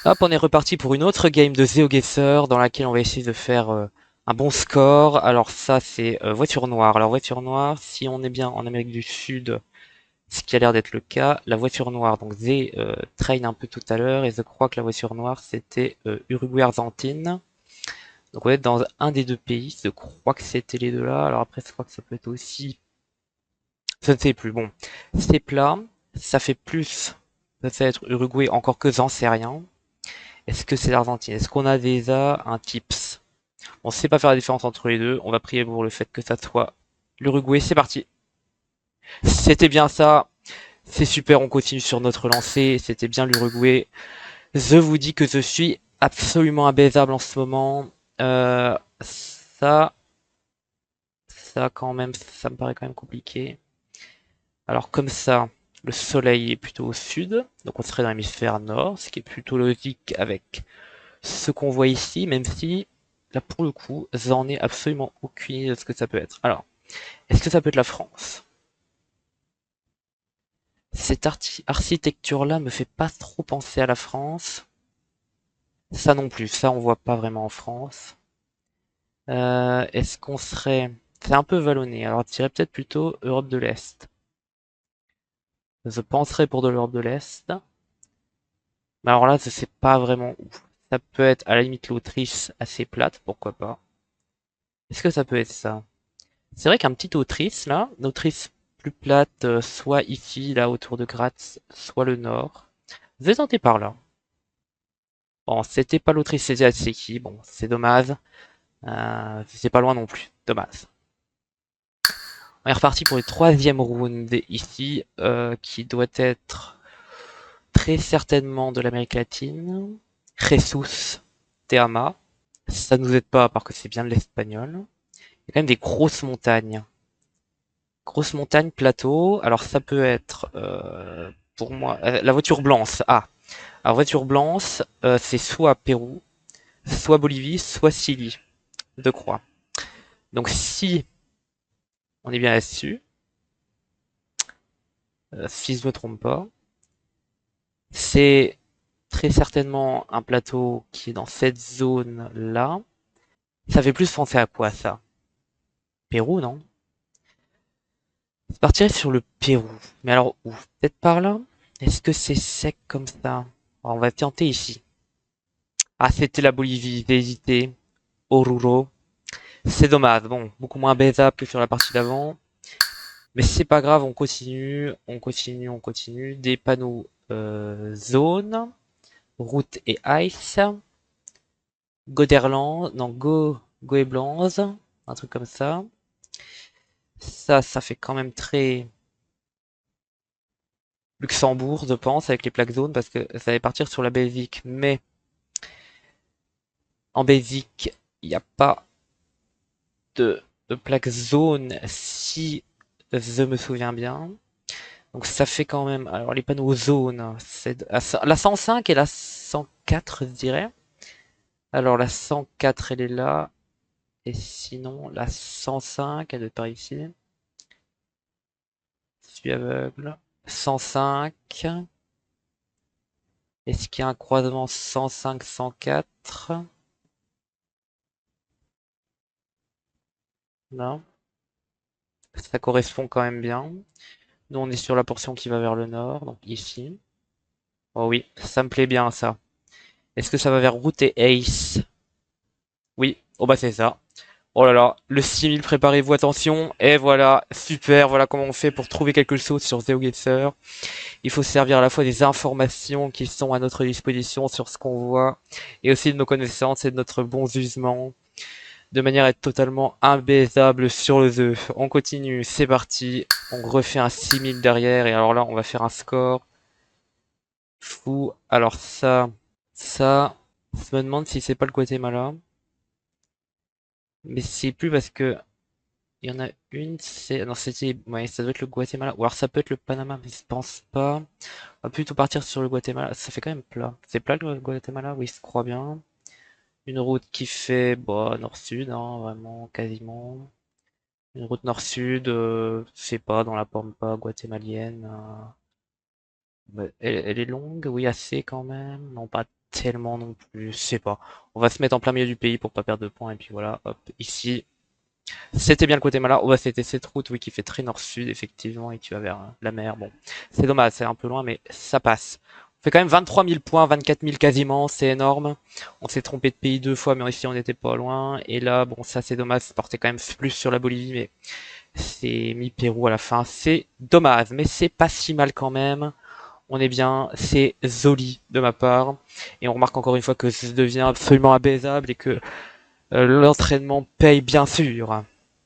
Hop, on est reparti pour une autre game de GeoGuessr dans laquelle on va essayer de faire un bon score. Alors ça, c'est voiture noire. Alors voiture noire, si on est bien en Amérique du Sud, ce qui a l'air d'être le cas, la voiture noire, donc Z train un peu tout à l'heure, et je crois que la voiture noire, c'était Uruguay-Argentine. Donc on va être dans un des deux pays, je crois que c'était les deux là. Alors après, je crois que ça peut être aussi... Je ne sais plus. Bon, c'est plat, ça fait plus peut-être Uruguay, encore que j'en sais rien. Est-ce que c'est l'Argentine? Est-ce qu'on a déjà un tips? On sait pas faire la différence entre les deux. On va prier pour le fait que ça soit l'Uruguay. C'est parti. C'était bien ça. C'est super. On continue sur notre lancée. C'était bien l'Uruguay. Je vous dis que je suis absolument imbaisable en ce moment. Ça, ça quand même, ça me paraît quand même compliqué. Alors comme ça, le soleil est plutôt au sud. Donc on serait dans l'hémisphère nord, ce qui est plutôt logique avec ce qu'on voit ici, même si là pour le coup, j'en ai absolument aucune idée de ce que ça peut être. Alors, est-ce que ça peut être la France? Cette architecture-là me fait pas trop penser à la France. Ça non plus, ça on voit pas vraiment en France. Est-ce qu'on serait... C'est un peu vallonné, alors je dirais peut-être plutôt Europe de l'Est. Je penserais pour de l'Europe de l'Est. Mais alors là, je sais pas vraiment où. Ça peut être à la limite l'Autriche assez plate, pourquoi pas. Est-ce que ça peut être ça? C'est vrai qu'un petit Autriche, là, une Autriche plus plate, soit ici, là, autour de Graz, soit le nord. Je vais tenter par là. Bon, c'était pas l'Autriche, c'était la Tchéquie. Bon, c'est dommage. C'est pas loin non plus. Dommage. On est reparti pour le troisième round ici, qui doit être très certainement de l'Amérique latine. Jesus Teama. Ça nous aide pas, à part que c'est bien de l'espagnol. Il y a quand même des grosses montagnes. Grosses montagnes, plateaux. Alors ça peut être, pour moi, la voiture blanche. Ah, alors voiture blanche, c'est soit Pérou, soit Bolivie, soit Chili, de croix. Donc si on est bien là-dessus, si je me trompe pas, c'est très certainement un plateau qui est dans cette zone-là. Ça fait plus penser à quoi ça? Pérou, non? Je partirais sur le Pérou. Mais alors où? Peut-être par là? Est-ce que c'est sec comme ça? Alors, on va tenter ici. Ah, c'était la Bolivie, j'ai hésité. Oruro. C'est dommage. Bon, beaucoup moins baisable que sur la partie d'avant. Mais c'est pas grave, on continue, on continue, on continue. Des panneaux zone, route et ice. Goderland, non, Goeblans, un truc comme ça. Ça fait quand même très Luxembourg, je pense, avec les plaques zones, parce que ça allait partir sur la Belgique. Mais en Belgique, il n'y a pas de, de plaques zone si je me souviens bien. Donc ça fait quand même... Alors les panneaux zone, c'est la 105 et la 104, je dirais. Alors la 104, elle est là. Et sinon, la 105, elle doit être par ici. Je suis aveugle. 105. Est-ce qu'il y a un croisement 105-104? Non. Ça correspond quand même bien. Nous, on est sur la portion qui va vers le nord, donc ici. Oh oui, ça me plaît bien, ça. Est-ce que ça va vers route et Ace? Oui. Oh bah c'est ça. Oh là là, le 6000, préparez-vous, attention. Et voilà, super, voilà comment on fait pour trouver quelque chose sur GeoGuessr. Il faut se servir à la fois des informations qui sont à notre disposition sur ce qu'on voit, et aussi de nos connaissances et de notre bon jugement, de manière à être totalement imbaisable sur le jeu. On continue, c'est parti. On refait un 6000 derrière, et alors là, on va faire un score fou. Alors ça, je me demande si c'est pas le Guatemala, mais c'est plus parce que il y en a une, c'est... Non, c'était... Ouais, ça doit être le Guatemala. Ou alors ça peut être le Panama, mais je pense pas. On va plutôt partir sur le Guatemala. Ça fait quand même plat. C'est plat le Guatemala? Oui, je crois bien. Une route qui fait, bah, nord-sud, hein, vraiment, quasiment. Une route nord-sud, je sais pas, dans la pampa guatémalienne. Elle est longue, oui, assez quand même. Non, pas tellement non plus. Je sais pas. On va se mettre en plein milieu du pays pour pas perdre de points. Et puis voilà, hop, ici. C'était bien le côté malin. Oh, bah, c'était cette route, oui, qui fait très nord-sud, effectivement, et tu vas vers la mer. Bon, c'est dommage, c'est un peu loin, mais ça passe. On fait quand même 23 000 points, 24 000 quasiment, c'est énorme. On s'est trompé de pays deux fois, mais ici on n'était pas loin. Et là, bon, ça c'est dommage, ça portait quand même plus sur la Bolivie, mais c'est mi-Pérou à la fin. C'est dommage, mais c'est pas si mal quand même. On est bien, c'est joli de ma part. Et on remarque encore une fois que ça devient absolument abaisable et que l'entraînement paye bien sûr.